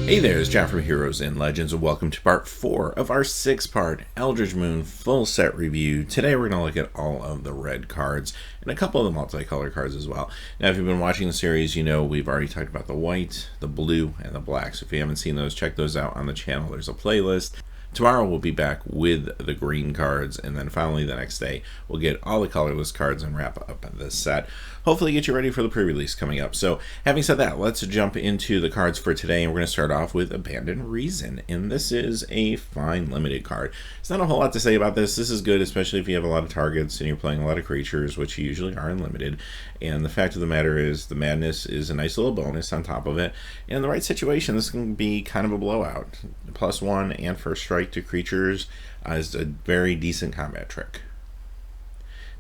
Hey there, it's Jacques from Heroes and Legends, and welcome to part 4 of our 6-part Eldritch Moon Full Set review. Today we're going to look at all of the red cards, and a couple of the multicolor cards as well. Now, if you've been watching the series, you know we've already talked about the white, the blue, and the black, so if you haven't seen those, check those out on the channel. There's a playlist. Tomorrow we'll be back with the green cards, and then finally the next day we'll get all the colorless cards and wrap up this set. Hopefully get you ready for the pre-release coming up. So having said that, let's jump into the cards for today, and we're going to start off with Abandoned Reason, and this is a fine limited card. There's not a whole lot to say about this. This is good, especially if you have a lot of targets and you're playing a lot of creatures, which you usually are in limited. And the fact of the matter is the madness is a nice little bonus on top of it. And in the right situation, this can be kind of a blowout. +1 and first strike to creatures is a very decent combat trick.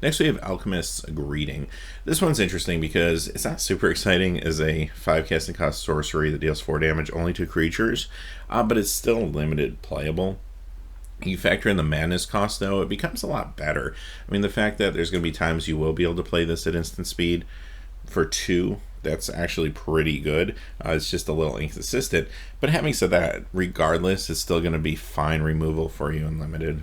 Next we have Alchemist's Greeting. This one's interesting because it's not super exciting as a 5 casting cost sorcery that deals 4 damage only to creatures, but it's still limited playable. You factor in the madness cost though, it becomes a lot better. I mean, the fact that there's going to be times you will be able to play this at instant speed for 2, that's actually pretty good. It's just a little inconsistent, but having said that, regardless, it's still going to be fine removal for you in limited.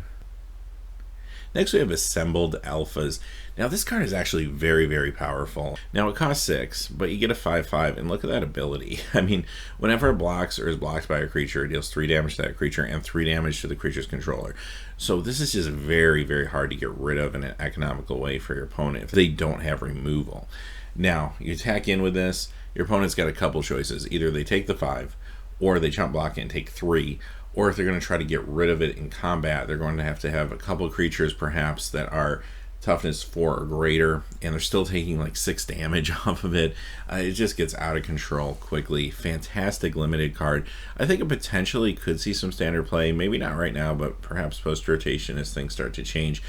Next we have Assembled Alphas. Now this card is actually very, very powerful. Now it costs 6, but you get a 5/5, and look at that ability. I mean, whenever it blocks or is blocked by a creature, it deals 3 damage to that creature and 3 damage to the creature's controller. So this is just very, very hard to get rid of in an economical way for your opponent if they don't have removal. Now, you attack in with this, your opponent's got a couple choices. Either they take the 5, or they chump block it and take 3, or if they're going to try to get rid of it in combat, they're going to have a couple creatures perhaps that are toughness 4 or greater, and they're still taking like 6 damage off of it. It just gets out of control quickly. Fantastic limited card. I think it potentially could see some standard play, maybe not right now, but perhaps post-rotation as things start to change.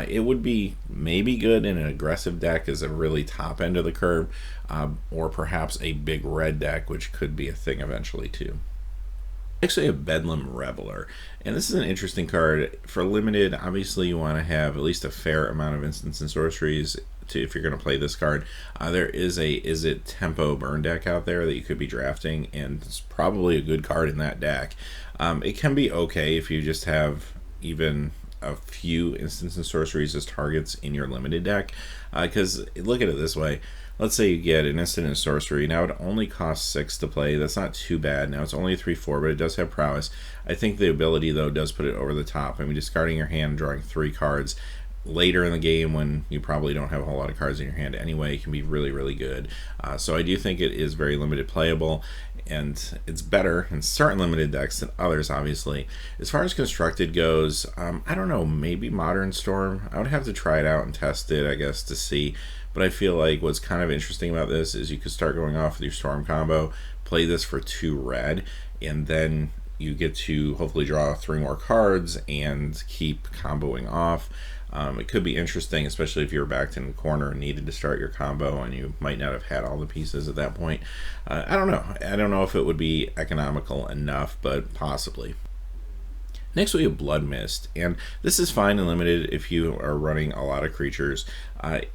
It would be maybe good in an aggressive deck as a really top end of the curve, or perhaps a big red deck, which could be a thing eventually too. Next we have Bedlam Reveler, and this is an interesting card. For limited, obviously you want to have at least a fair amount of instants and sorceries if you're going to play this card. There is a Izzet Tempo burn deck out there that you could be drafting, and it's probably a good card in that deck. It can be okay if you just have even a few instants and sorceries as targets in your limited deck, because look at it this way. Let's say you get an instant and sorcery. Now it only costs 6 to play. That's not too bad. Now it's only a 3/4, but it does have prowess. I think the ability though does put it over the top. I mean, discarding your hand, drawing 3 cards later in the game when you probably don't have a whole lot of cards in your hand anyway can be really, really good. So I do think it is very limited playable, and it's better in certain limited decks than others, obviously. As far as constructed goes, I don't know, maybe Modern Storm. I would have to try it out and test it, I guess, to see. But I feel like what's kind of interesting about this is you could start going off with your Storm combo, play this for 2 red, and then you get to hopefully draw 3 more cards and keep comboing off. It could be interesting, especially if you're backed in the corner and needed to start your combo and you might not have had all the pieces at that point. I don't know. I don't know if it would be economical enough, but possibly. Next we have Blood Mist, and this is fine and limited if you are running a lot of creatures.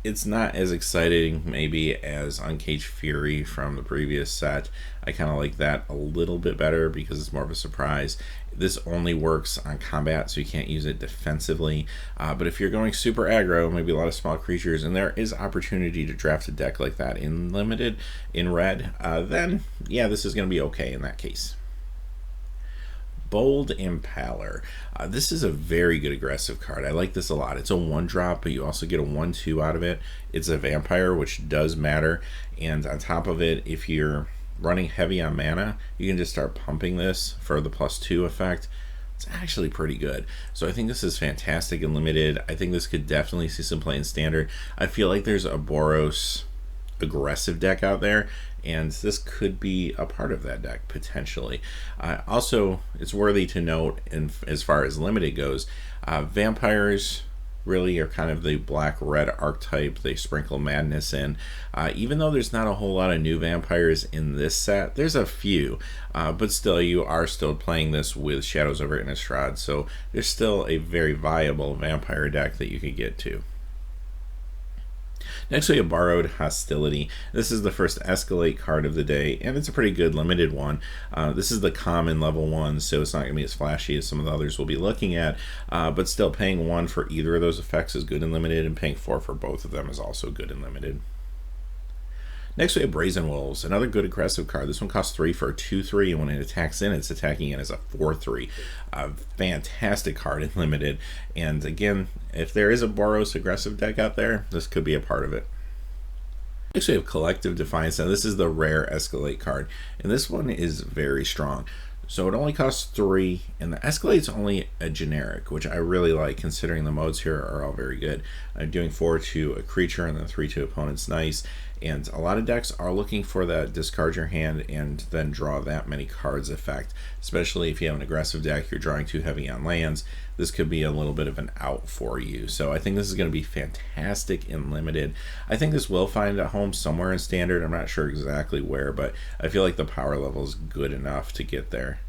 It's not as exciting maybe as Uncaged Fury from the previous set. I kind of like that a little bit better because it's more of a surprise. This only works on combat, so you can't use it defensively. But if you're going super aggro, maybe a lot of small creatures, and there is opportunity to draft a deck like that in limited, in red, then yeah, this is going to be okay in that case. Bold Impaler. This is a very good aggressive card. I like this a lot. It's a 1-drop, but you also get a 1/2 out of it. It's a vampire, which does matter, and on top of it, if you're running heavy on mana, you can just start pumping this for the +2 effect. It's actually pretty good. So I think this is fantastic and limited. I think this could definitely see some play in standard. I feel like there's a Boros aggressive deck out there, and this could be a part of that deck potentially. Also, it's worthy to note, as far as limited goes, vampires really are kind of the black-red archetype. They sprinkle madness in. Even though there's not a whole lot of new vampires in this set, there's a few, but still, you are still playing this with Shadows over Innistrad, so there's still a very viable vampire deck that you could get to. Next, we have Borrowed Hostility. This is the first Escalate card of the day, and it's a pretty good limited one. This is the common level 1, so it's not going to be as flashy as some of the others we'll be looking at, but still paying 1 for either of those effects is good and limited, and paying 4 for both of them is also good and limited. Next, we have Brazen Wolves, another good aggressive card. This one costs 3 for a 2/3, and when it attacks in, it's attacking in as a 4/3. A fantastic card in limited, and again, if there is a Boros aggressive deck out there, this could be a part of it. Next, we have Collective Defiance. Now, this is the rare Escalate card, and this one is very strong. So it only costs 3, and the Escalate's only a generic, which I really like considering the modes here are all very good. Doing 4 to a creature and then 3 to opponent's nice, and a lot of decks are looking for that discard your hand and then draw that many cards effect, especially if you have an aggressive deck, you're drawing too heavy on lands. This could be a little bit of an out for you. So I think this is going to be fantastic in limited. I think this will find a home somewhere in standard. I'm not sure exactly where, but I feel like the power level is good enough to get there.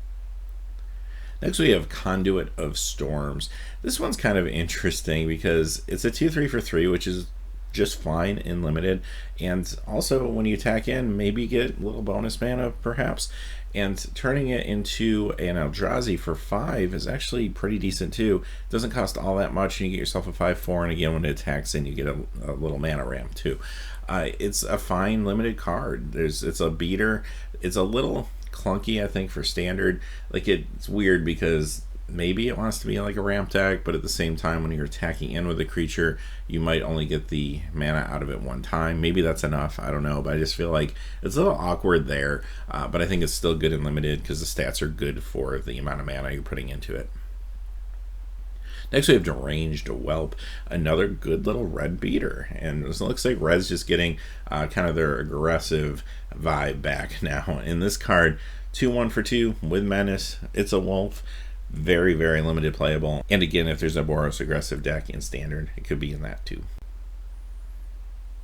Next, we have Conduit of Storms. This one's kind of interesting because it's a 2/3 for 3, which is just fine in limited, and also when you attack in, maybe get a little bonus mana perhaps, and turning it into an Eldrazi for 5 is actually pretty decent too. It doesn't cost all that much, and you get yourself a 5/4, and again when it attacks in, you get a little mana ramp too. It's a fine limited card. It's a beater. It's a little clunky, I think, for standard. Like, it's weird because maybe it wants to be like a ramp deck, but at the same time, when you're attacking in with a creature, you might only get the mana out of it one time. Maybe that's enough, I don't know, but I just feel like it's a little awkward there, but I think it's still good and limited because the stats are good for the amount of mana you're putting into it. Next, we have Deranged Whelp, another good little red beater, and it looks like red's just getting kind of their aggressive vibe back now. In this card, 2/1 for 2 with Menace. It's a wolf. Very, very limited playable. And again, if there's a Boros aggressive deck in standard, it could be in that too.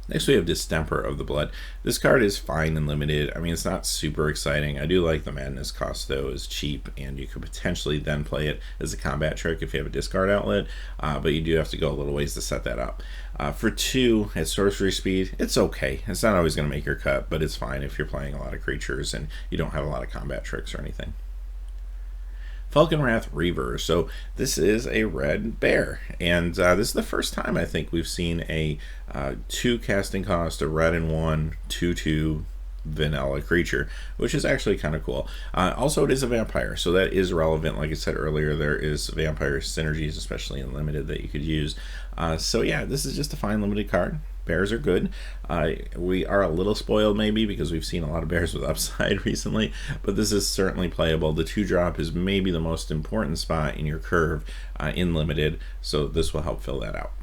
Next, we have Distemper of the Blood. This card is fine and limited. I mean, it's not super exciting. I do like the Madness cost, though. It's cheap, and you could potentially then play it as a combat trick if you have a discard outlet, but you do have to go a little ways to set that up. For 2, at sorcery speed, it's okay. It's not always going to make your cut, but it's fine if you're playing a lot of creatures and you don't have a lot of combat tricks or anything. Falconwrath Reaver. So this is a red bear, and this is the first time I think we've seen a 2 casting cost, a red and 1 2/2 vanilla creature, which is actually kind of cool. Also, it is a vampire, so that is relevant. Like I said earlier, there is vampire synergies, especially in limited, that you could use. So yeah, this is just a fine limited card. Bears are good. We are a little spoiled maybe because we've seen a lot of bears with upside recently, but this is certainly playable. The 2-drop is maybe the most important spot in your curve in limited, so this will help fill that out.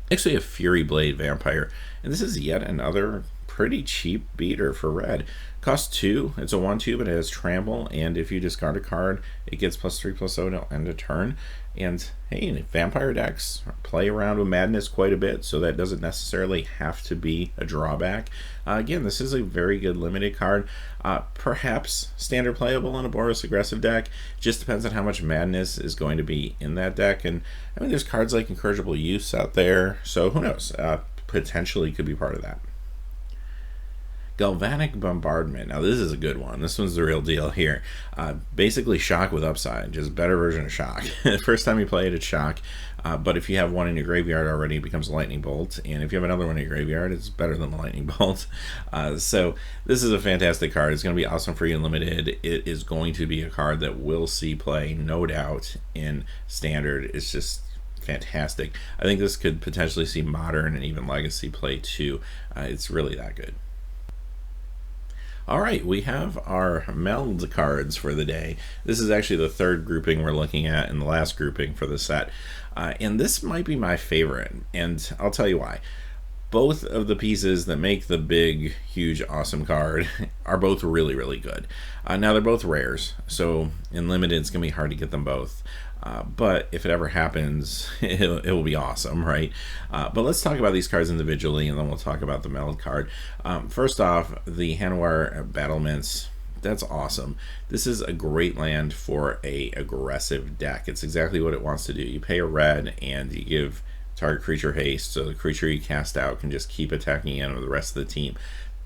Next, we have Fury Blade Vampire, and this is yet another pretty cheap beater for red. Costs 2. It's a 1/2, but it has trample, and if you discard a card, it gets +3/+0 to end a turn. And hey, vampire decks play around with Madness quite a bit, so that doesn't necessarily have to be a drawback. Again, this is a very good limited card. Perhaps standard playable in a Boros aggressive deck. Just depends on how much Madness is going to be in that deck. And I mean, there's cards like Incorrigible Use out there, so who knows? Potentially could be part of that. Galvanic Bombardment. Now this is a good one. This one's the real deal here. Basically Shock with upside, just a better version of Shock. First time you play it, it's Shock, but if you have one in your graveyard already, it becomes a Lightning Bolt, and if you have another one in your graveyard, it's better than the Lightning Bolt. So this is a fantastic card. It's going to be awesome for you in limited. It is going to be a card that will see play, no doubt, in standard. It's just fantastic. I think this could potentially see modern and even legacy play too. It's really that good. Alright, we have our Meld cards for the day. This is actually the 3rd grouping we're looking at and the last grouping for the set. And this might be my favorite, and I'll tell you why. Both of the pieces that make the big, huge, awesome card are both really, really good. Now, they're both rares, so in limited, it's going to be hard to get them both. But if it ever happens, it will be awesome, right? But let's talk about these cards individually, and then we'll talk about the Meld card. First off, the Hanweir Battlements. That's awesome. This is a great land for a aggressive deck. It's exactly what it wants to do. You pay a red, and you give target creature haste, so the creature you cast out can just keep attacking in with the rest of the team.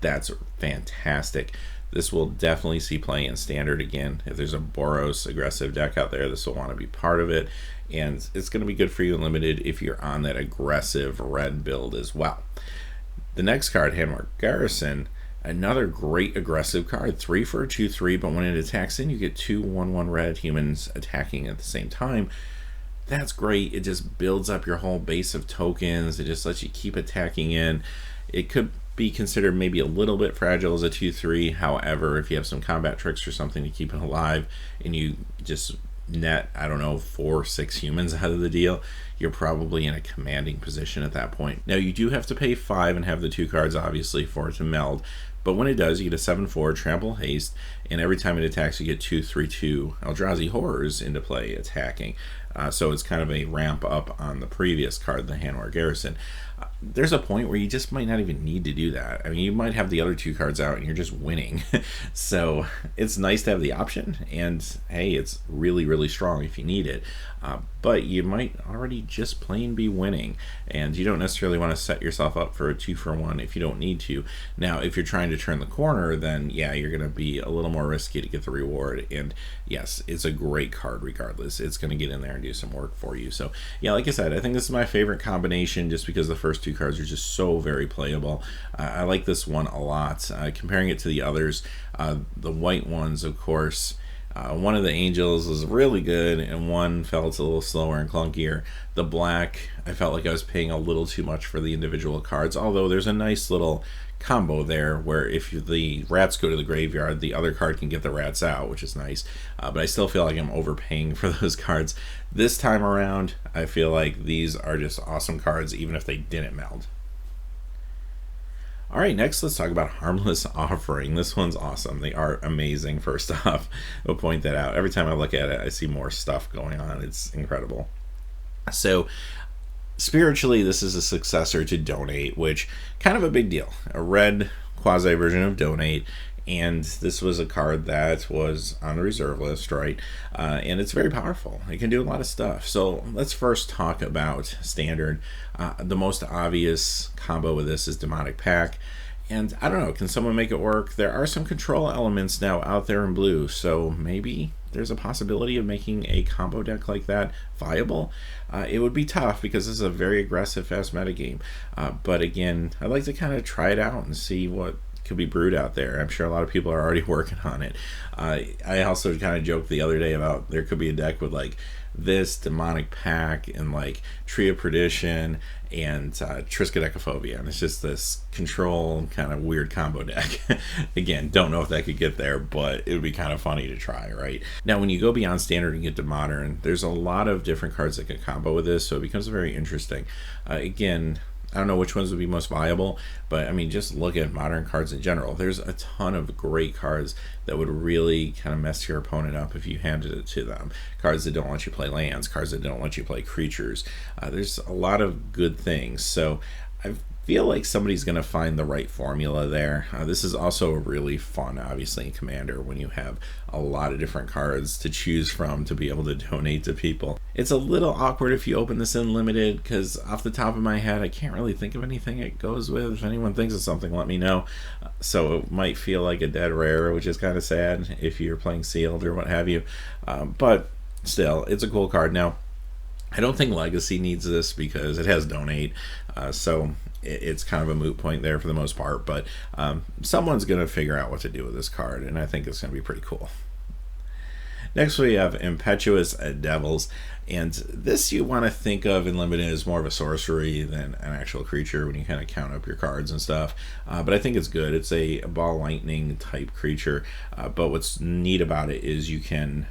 That's fantastic. This will definitely see play in Standard again. If there's a Boros aggressive deck out there, this will want to be part of it. And it's going to be good for you in Limited if you're on that aggressive red build as well. The next card, Hanweir Garrison, another great aggressive card. 3 for a 2/3, but when it attacks in, you get 2 1/1 red humans attacking at the same time. That's great. It just builds up your whole base of tokens. It just lets you keep attacking in. It could be considered maybe a little bit fragile as a 2/3. However, if you have some combat tricks or something to keep it alive and you just net, I don't know, 4 or 6 humans out of the deal, you're probably in a commanding position at that point. Now, you do have to pay 5 and have the 2 cards, obviously, for it to meld. But when it does, you get a 7/4 trample haste, and every time it attacks, you get 2 3/2 Eldrazi Horrors into play attacking. So it's kind of a ramp up on the previous card, the Hanweir Garrison. There's a point where you just might not even need to do that. I mean, you might have the other 2 cards out and you're just winning. So it's nice to have the option, and hey, it's really, really strong if you need it. But you might already just plain be winning, and you don't necessarily want to set yourself up for a 2-for-1 if you don't need to. Now, if you're trying to turn the corner, then yeah, you're going to be a little more risky to get the reward. And yes, it's a great card regardless. It's going to get in there and do some work for you. So yeah, like I said, I think this is my favorite combination just because the first 2 cards are just so very playable. I like this one a lot. Comparing it to the others, the white ones, of course, one of the angels was really good and one felt a little slower and clunkier. The black, I felt like I was paying a little too much for the individual cards, although there's a nice little combo there where if the rats go to the graveyard, the other card can get the rats out, which is nice. But I still feel like I'm overpaying for those cards. This time around, I feel like these are just awesome cards, even if they didn't meld. All right, next let's talk about Harmless Offering. This one's awesome. They are amazing, first off. I'll point that out. Every time I look at it, I see more stuff going on. It's incredible. So, spiritually, this is a successor to Donate, which kind of a big deal. A red quasi version of Donate, and this was a card that was on the reserve list, right? And it's very powerful. It can do a lot of stuff. So let's first talk about Standard. The most obvious combo with this is Demonic Pact. And I don't know, can someone make it work? There are some control elements now out there in blue, so maybe there's a possibility of making a combo deck like that viable. It would be tough because this is a very aggressive, fast metagame. But again, I'd like to kind of try it out and see what could be brewed out there. I'm sure a lot of people are already working on it. I also kind of joked the other day about there could be a deck with like this Demonic Pact and like Tree of Perdition and Triskaidekaphobia, and it's just this control kind of weird combo deck. Again, don't know if that could get there, but it would be kind of funny to try, right? Now, when you go beyond Standard and get to Modern, there's a lot of different cards that can combo with this, so it becomes very interesting. Again, I don't know which ones would be most viable, but I mean, just look at Modern cards in general. There's a ton of great cards that would really kind of mess your opponent up if you handed it to them. Cards that don't let you play lands, cards that don't let you play creatures. There's a lot of good things. So I feel like somebody's going to find the right formula there. This is also really fun, obviously, in Commander when you have a lot of different cards to choose from to be able to donate to people. It's a little awkward if you open this in Limited because off the top of my head, I can't really think of anything it goes with. If anyone thinks of something, let me know. So it might feel like a dead rare, which is kind of sad if you're playing Sealed or what have you. But still, it's a cool card. Now, I don't think Legacy needs this because it has Donate, so it's kind of a moot point there for the most part, but someone's going to figure out what to do with this card, and I think it's going to be pretty cool. Next we have Impetuous Devils, and this you want to think of in Limited as more of a sorcery than an actual creature when you kind of count up your cards and stuff, but I think it's good. It's a ball lightning type creature, but what's neat about it is you can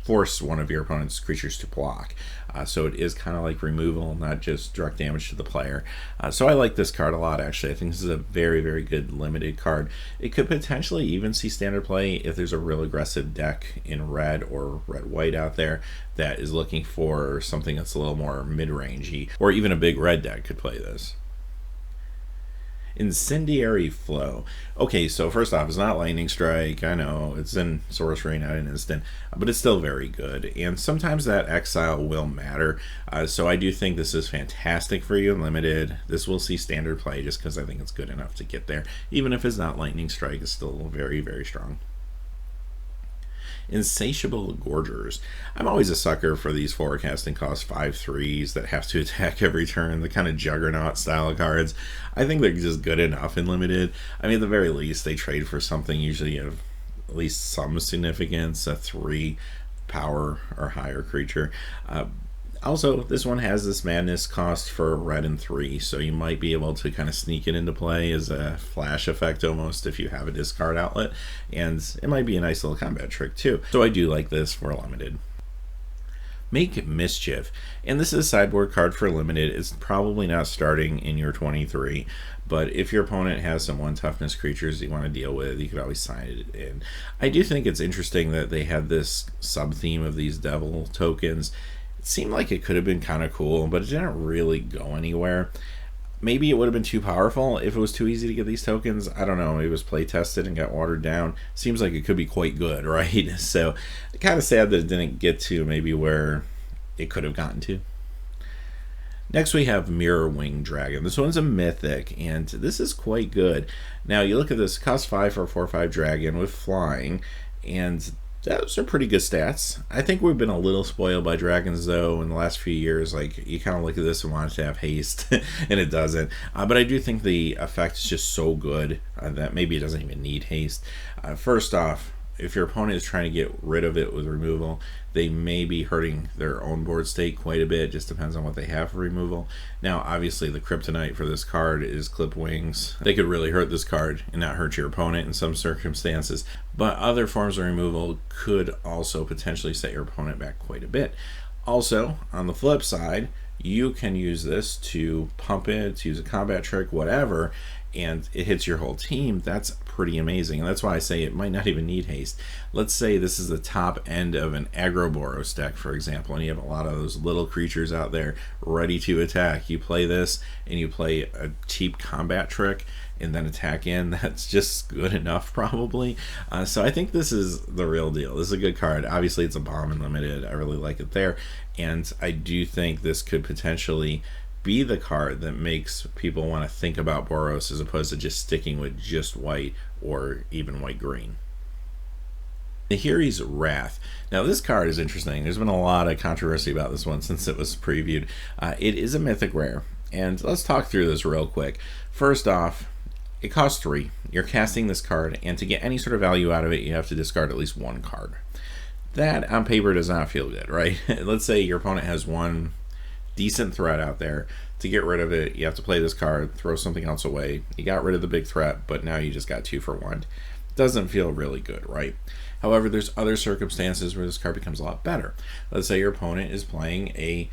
force one of your opponent's creatures to block. So it is kind of like removal, not just direct damage to the player. So I like this card a lot, actually. I think this is a very, very good Limited card. It could potentially even see Standard play if there's a real aggressive deck in red or red-white out there that is looking for something that's a little more mid-rangey, or even a big red deck could play this. Incendiary Flow. Okay, so first off, it's not Lightning Strike. I know it's in sorcery, not an instant, but it's still very good. And sometimes that exile will matter. So I do think this is fantastic for you in limited. This will see standard play just because I think it's good enough to get there. Even if it's not Lightning Strike, it's still very, very strong. Insatiable Gorgers. I'm always a sucker for these forecasting cost 5/3s that have to attack every turn, the kind of juggernaut style of cards. I think they're just good enough in limited. I mean, at the very least, they trade for something usually of at least some significance, a 3 power or higher creature. Also, this one has this madness cost for red and 3, so you might be able to kind of sneak it into play as a flash effect almost if you have a discard outlet, and it might be a nice little combat trick too. So I do like this for limited. Make Mischief, and this is a sideboard card for limited. It's probably not starting in your 23, but if your opponent has some 1 toughness creatures you want to deal with, you could always sign it in. I do think it's interesting that they had this sub-theme of these devil tokens. Seemed like it could have been kind of cool, but it didn't really go anywhere. Maybe it would have been too powerful if it was too easy to get these tokens. I don't know. It was play tested and got watered down. Seems like it could be quite good, right? So kind of sad that it didn't get to maybe where it could have gotten to. Next we have Mirror Wing Dragon. This one's a mythic, and this is quite good. Now you look at this, cost 5 for a 4/5 dragon with flying, and those are pretty good stats. I think we've been a little spoiled by dragons though in the last few years. Like, you kind of look at this and want it to have haste and it doesn't. But I do think the effect is just so good that maybe it doesn't even need haste. First off, if your opponent is trying to get rid of it with removal, they may be hurting their own board state quite a bit. It just depends on what they have for removal. Now, obviously, the kryptonite for this card is Clip Wings. They could really hurt this card and not hurt your opponent in some circumstances. But other forms of removal could also potentially set your opponent back quite a bit. Also, on the flip side, you can use this to pump it, to use a combat trick, whatever, and it hits your whole team. That's pretty amazing, and that's why I say it might not even need haste. Let's say this is the top end of an aggro Boros deck, for example, and you have a lot of those little creatures out there ready to attack. You play this and you play a cheap combat trick and then attack in. That's just good enough probably. So I think this is the real deal. This is a good card. Obviously it's a bomb and limited. I really like it there, and I do think this could potentially be the card that makes people want to think about Boros as opposed to just sticking with just white or even white-green. Nahiri's Wrath. Now this card is interesting. There's been a lot of controversy about this one since it was previewed. It is a mythic rare, and let's talk through this real quick. First off, it costs 3. You're casting this card, and to get any sort of value out of it, you have to discard at least 1 card. That on paper does not feel good, right? Let's say your opponent has 1 decent threat out there. To get rid of it, you have to play this card, throw something else away. You got rid of the big threat, but now you just got 2 for 1. Doesn't feel really good, right? However, there's other circumstances where this card becomes a lot better. Let's say your opponent is playing a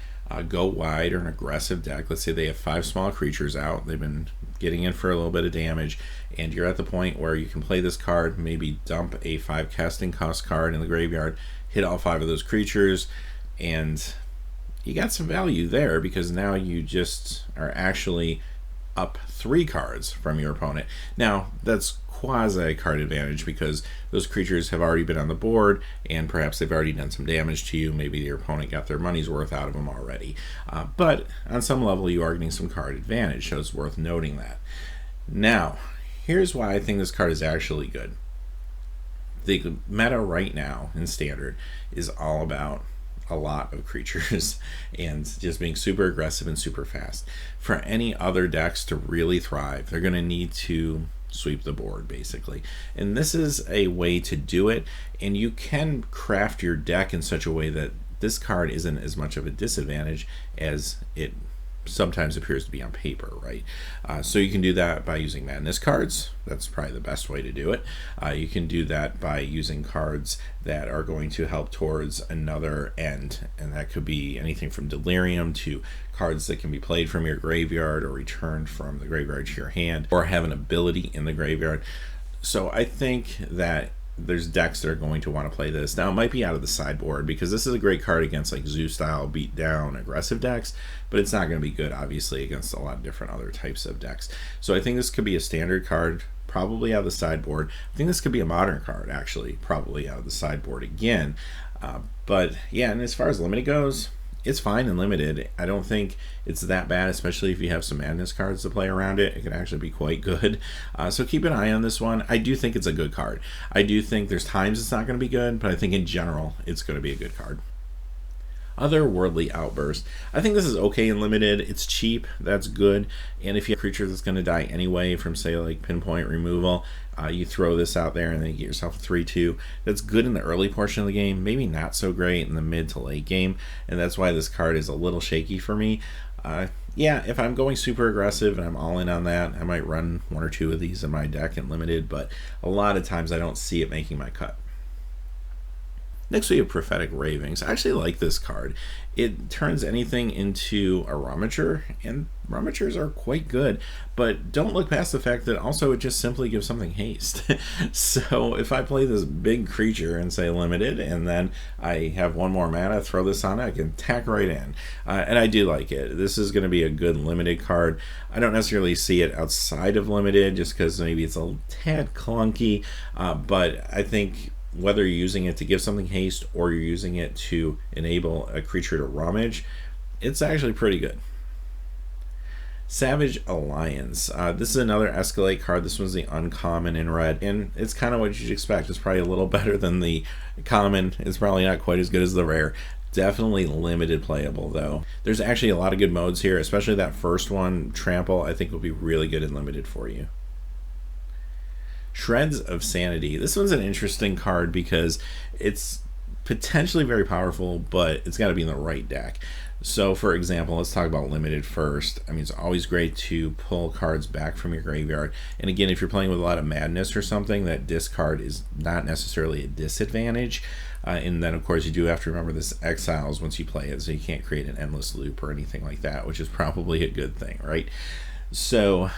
go wide or an aggressive deck. Let's say they have 5 small creatures out. They've been getting in for a little bit of damage, and you're at the point where you can play this card, maybe dump a 5 casting cost card in the graveyard, hit all 5 of those creatures, and you got some value there because now you just are actually up 3 cards from your opponent. Now, that's quasi card advantage because those creatures have already been on the board and perhaps they've already done some damage to you. Maybe your opponent got their money's worth out of them already. But on some level, you are getting some card advantage, so it's worth noting that. Now, here's why I think this card is actually good. The meta right now in Standard is all about a lot of creatures and just being super aggressive and super fast. For any other decks to really thrive, they're going to need to sweep the board basically, and this is a way to do it. And you can craft your deck in such a way that this card isn't as much of a disadvantage as it sometimes appears to be on paper, right? So you can do that by using madness cards. That's probably the best way to do it. You can do that by using cards that are going to help towards another end, and that could be anything from delirium to cards that can be played from your graveyard or returned from the graveyard to your hand or have an ability in the graveyard. So I think that there's decks that are going to want to play this. Now, it might be out of the sideboard because this is a great card against like zoo style beat down aggressive decks, but it's not going to be good obviously against a lot of different other types of decks. So I think this could be a standard card, probably out of the sideboard. I think this could be a modern card actually, probably out of the sideboard again. But yeah, and as far as limited goes, it's fine and limited. I don't think it's that bad, especially if you have some madness cards to play around it. It can actually be quite good. So keep an eye on this one. I do think it's a good card. I do think there's times it's not going to be good, but I think in general it's going to be a good card. Otherworldly Outburst. I think this is okay and limited. It's cheap, that's good. And if you have a creature that's going to die anyway from, say, like pinpoint removal, you throw this out there and then you get yourself a 3/2. That's good in the early portion of the game, maybe not so great in the mid to late game, and that's why this card is a little shaky for me. Yeah, if I'm going super aggressive and I'm all in on that, I might run 1 or 2 of these in my deck in limited, but a lot of times I don't see it making my cut. Next we have Prophetic Ravings. I actually like this card. It turns anything into a Rummager, and Rummagers are quite good, but don't look past the fact that also it just simply gives something haste. So if I play this big creature and say limited, and then I have 1 more mana, throw this on it, I can tack right in. And I do like it. This is going to be a good limited card. I don't necessarily see it outside of limited just because maybe it's a tad clunky, but I think whether you're using it to give something haste or you're using it to enable a creature to rummage, it's actually pretty good. Savage Alliance. This is another Escalate card. This one's the uncommon in red, and it's kind of what you'd expect. It's probably a little better than the common. It's probably not quite as good as the rare. Definitely limited playable though. There's actually a lot of good modes here, especially that first one, Trample, I think will be really good and limited for you. Shreds of Sanity. This one's an interesting card because it's potentially very powerful, but it's got to be in the right deck. So for example, let's talk about limited first. I mean, it's always great to pull cards back from your graveyard. And again, if you're playing with a lot of madness or something, that discard is not necessarily a disadvantage. And then of course you do have to remember this exiles once you play it, so you can't create an endless loop or anything like that, which is probably a good thing, right? So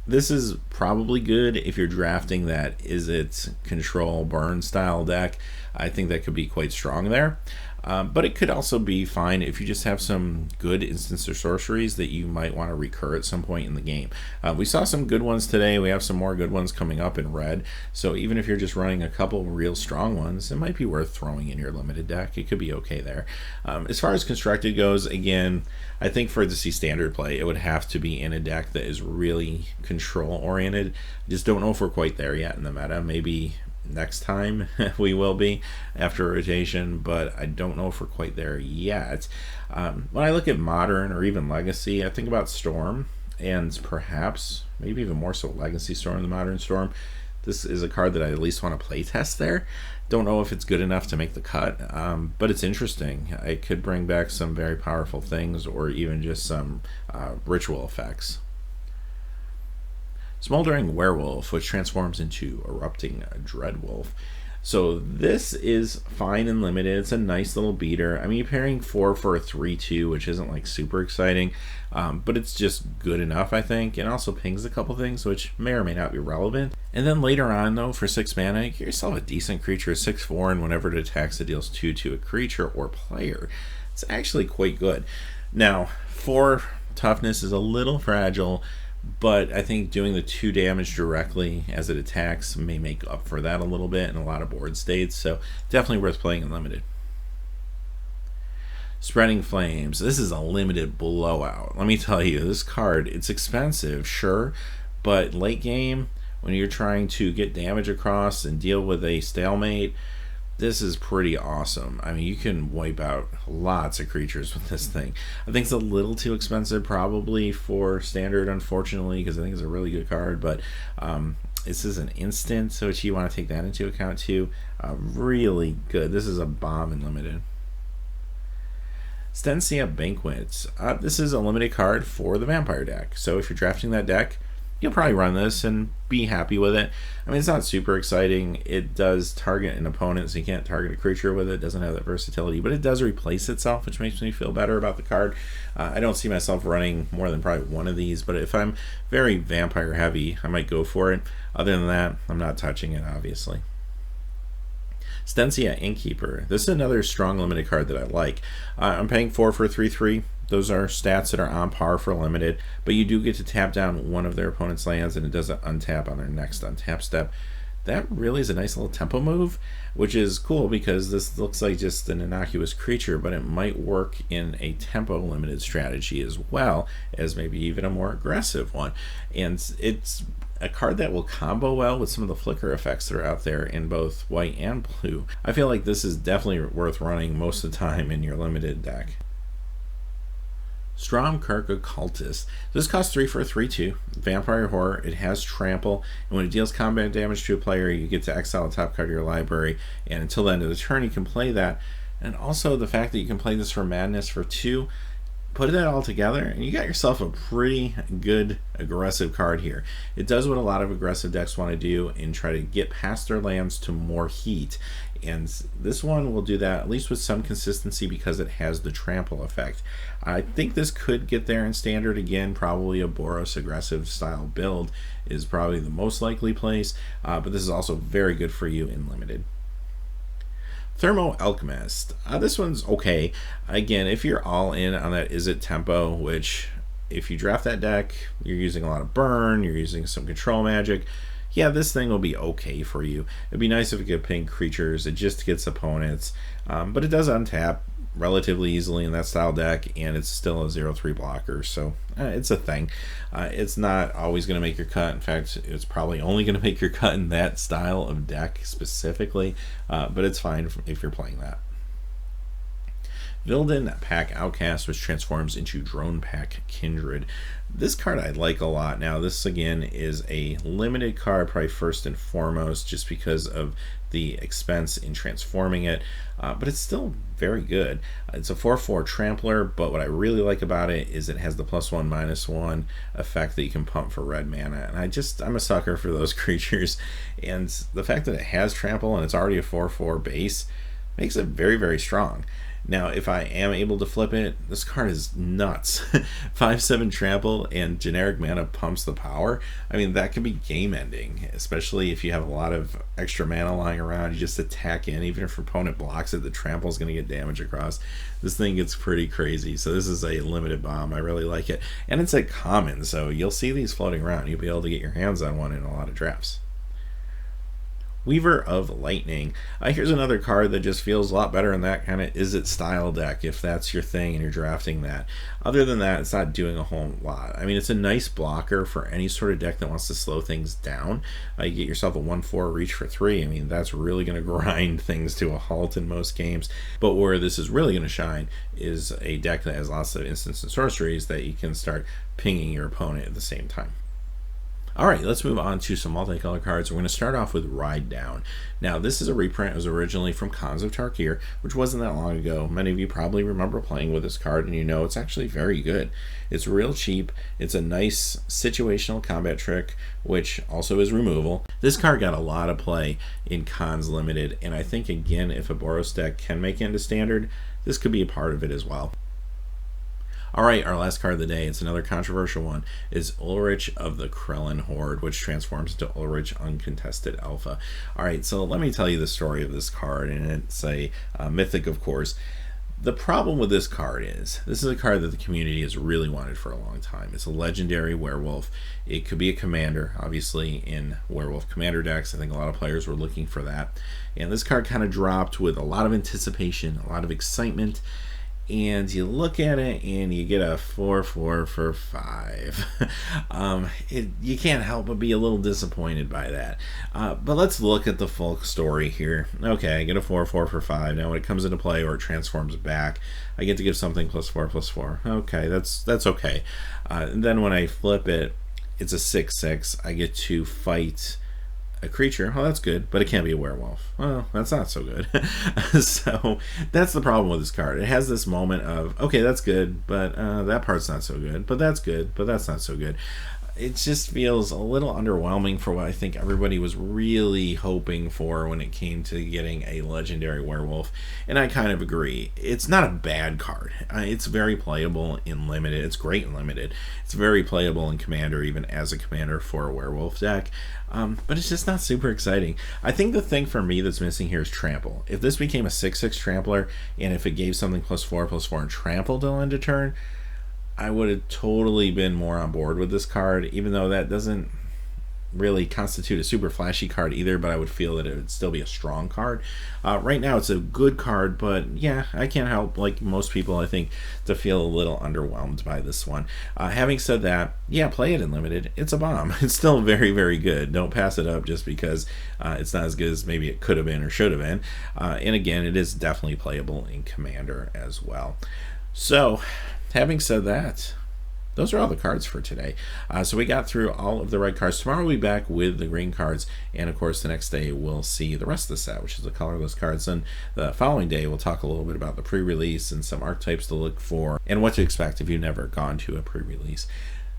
this is probably good if you're drafting that Izzet control burn style deck. I think that could be quite strong there. But it could also be fine if you just have some good instants or sorceries that you might want to recur at some point in the game. We saw some good ones today. We have some more good ones coming up in red. So even if you're just running a couple real strong ones, it might be worth throwing in your limited deck. It could be okay there. As far as constructed goes, again, I think for it to see standard play, it would have to be in a deck that is really control oriented. I just don't know if we're quite there yet in the meta. Maybe next time we will be after rotation, but I don't know if we're quite there yet. When I look at modern or even legacy, I think about Storm, and perhaps maybe even more so Legacy Storm than Modern Storm. This is a card that I at least want to play test there. Don't know if it's good enough to make the cut, but it's interesting. It could bring back some very powerful things, or even just some ritual effects. Smoldering Werewolf, which transforms into Erupting Dreadwolf. So this is fine and limited. It's a nice little beater. I mean, you're pairing 4 for a 3/2, which isn't like super exciting, but it's just good enough, I think. And also pings a couple things, which may or may not be relevant. And then later on, though, for 6 mana, get yourself a decent creature, 6/4, and whenever it attacks, it deals 2 to a creature or player. It's actually quite good. Now, 4 toughness is a little fragile, but I think doing the 2 damage directly as it attacks may make up for that a little bit in a lot of board states, so definitely worth playing in limited. Spreading Flames. This is a limited blowout. Let me tell you, this card, it's expensive, sure, but late game, when you're trying to get damage across and deal with a stalemate, this is pretty awesome. I mean, you can wipe out lots of creatures with this thing. I think it's a little too expensive probably for standard, unfortunately, because I think it's a really good card, but this is an instant, so you want to take that into account too. Really good. This is a bomb in limited. Stensia Banquet. This is a limited card for the Vampire deck, so if you're drafting that deck, you'll probably run this and be happy with it. I mean, it's not super exciting. It does target an opponent, so you can't target a creature with it. It doesn't have that versatility, but it does replace itself, which makes me feel better about the card. I don't see myself running more than probably 1 of these, but if I'm very vampire heavy, I might go for it. Other than that, I'm not touching it, obviously. Stensia Innkeeper. This is another strong limited card that I like. I'm paying 4 for 3/3. Those are stats that are on par for limited, but you do get to tap down one of their opponent's lands, and it doesn't untap on their next untap step. That really is a nice little tempo move, which is cool because this looks like just an innocuous creature, but it might work in a tempo limited strategy as well as maybe even a more aggressive one. And it's a card that will combo well with some of the flicker effects that are out there in both white and blue. I feel like this is definitely worth running most of the time in your limited deck. Stromkirk Occultist. This costs 3 for a 3/2. Vampire Horror. It has trample, and when it deals combat damage to a player, you get to exile a top card of your library, and until the end of the turn, you can play that. And also the fact that you can play this for Madness for 2, put that all together, and you got yourself a pretty good aggressive card here. It does what a lot of aggressive decks want to do and try to get past their lands to more heat. And this one will do that, at least with some consistency, because it has the trample effect. I think this could get there in standard. Again, probably a Boros aggressive style build is probably the most likely place, but this is also very good for you in limited. Thermo Alchemist. This one's okay. Again, if you're all in on that Is It tempo, which if you draft that deck, you're using a lot of burn, you're using some control magic, yeah, this thing will be okay for you. It'd be nice if it could ping creatures. It just gets opponents, but it does untap relatively easily in that style deck, and it's still a 0/3 blocker, so it's a thing. It's not always going to make your cut. In fact, it's probably only going to make your cut in that style of deck specifically, but it's fine if you're playing that. Vildan Pack Outcast, which transforms into Drone Pack Kindred. This card I like a lot. Now, this again is a limited card, probably first and foremost, just because of the expense in transforming it, but it's still very good. It's a 4/4 Trampler, but what I really like about it is it has the +1/-1 effect that you can pump for red mana, and I'm a sucker for those creatures, and the fact that it has trample and it's already a 4/4 base makes it very, very strong. Now, if I am able to flip it, this card is nuts. 5/7 trample and generic mana pumps the power. I mean, that could be game ending, especially if you have a lot of extra mana lying around. You just attack in, even if your opponent blocks it, the trample is going to get damage across. This thing gets pretty crazy. So this is a limited bomb. I really like it. And it's a common, so you'll see these floating around. You'll be able to get your hands on one in a lot of drafts. Weaver of Lightning. Here's another card that just feels a lot better in that kind of Is It style deck, if that's your thing and you're drafting that. Other than that, it's not doing a whole lot. I mean, it's a nice blocker for any sort of deck that wants to slow things down. You get yourself a 1/4 reach for 3. I mean, that's really going to grind things to a halt in most games. But where this is really going to shine is a deck that has lots of instants and sorceries that you can start pinging your opponent at the same time. Alright, let's move on to some multicolor cards. We're going to start off with Ride Down. Now, this is a reprint. It was originally from Khans of Tarkir, which wasn't that long ago. Many of you probably remember playing with this card, and you know it's actually very good. It's real cheap. It's a nice situational combat trick, which also is removal. This card got a lot of play in Khans Limited, and I think, again, if a Boros deck can make it into Standard, this could be a part of it as well. Alright, our last card of the day, it's another controversial one, is Ulrich of the Krellin Horde, which transforms into Ulrich Uncontested Alpha. Alright, so let me tell you the story of this card, and it's a Mythic, of course. The problem with this card is, this is a card that the community has really wanted for a long time. It's a legendary werewolf. It could be a commander, obviously, in werewolf commander decks. I think a lot of players were looking for that. And this card kind of dropped with a lot of anticipation, a lot of excitement, and you look at it and you get a 4/4 for 5. You can't help but be a little disappointed by that. But let's look at the full story here. Okay, I get a 4/4 for 5. Now when it comes into play or it transforms back, I get to give something +4/+4. Okay, that's okay. And then when I flip it, it's a 6/6. I get to fight a creature. Oh, that's good, but it can't be a werewolf. Well, that's not so good. So that's the problem with this card. It has this moment of, okay, that's good, but that part's not so good, but that's good, but that's not so good. it just feels a little underwhelming for what I think everybody was really hoping for when it came to getting a legendary werewolf, and I kind of agree. It's not a bad card. It's very playable in limited. It's great in limited. It's very playable in commander, even as a commander for a werewolf deck. But it's just not super exciting. I think the thing for me that's missing here is trample. If this became a 6/6 trampler, and if it gave something +4/+4 and trample till end of turn, I would have totally been more on board with this card, even though that doesn't really constitute a super flashy card either, but I would feel that it would still be a strong card. Right now it's a good card, but yeah, I can't help, like most people I think, to feel a little underwhelmed by this one. Having said that, yeah, play it in limited. It's a bomb. It's still very, very good. Don't pass it up just because it's not as good as maybe it could have been or should have been. And again, it is definitely playable in commander as well. So having said that, those are all the cards for today. So we got through all of the red cards. Tomorrow we'll be back with the green cards, and of course the next day we'll see the rest of the set, which is the colorless cards. And the following day we'll talk a little bit about the pre-release and some archetypes to look for and what to expect if you've never gone to a pre-release.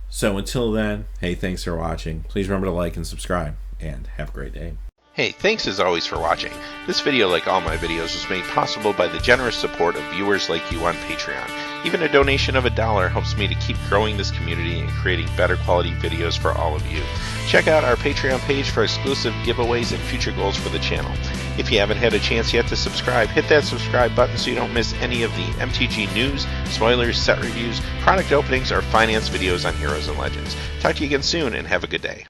So until then, hey, thanks for watching. Please remember to like and subscribe, and have a great day. Hey, thanks as always for watching. This video, like all my videos, was made possible by the generous support of viewers like you on Patreon. Even a donation of $1 helps me to keep growing this community and creating better quality videos for all of you. Check out our Patreon page for exclusive giveaways and future goals for the channel. If you haven't had a chance yet to subscribe, hit that subscribe button so you don't miss any of the MTG news, spoilers, set reviews, product openings, or finance videos on Heroes and Legends. Talk to you again soon, and have a good day.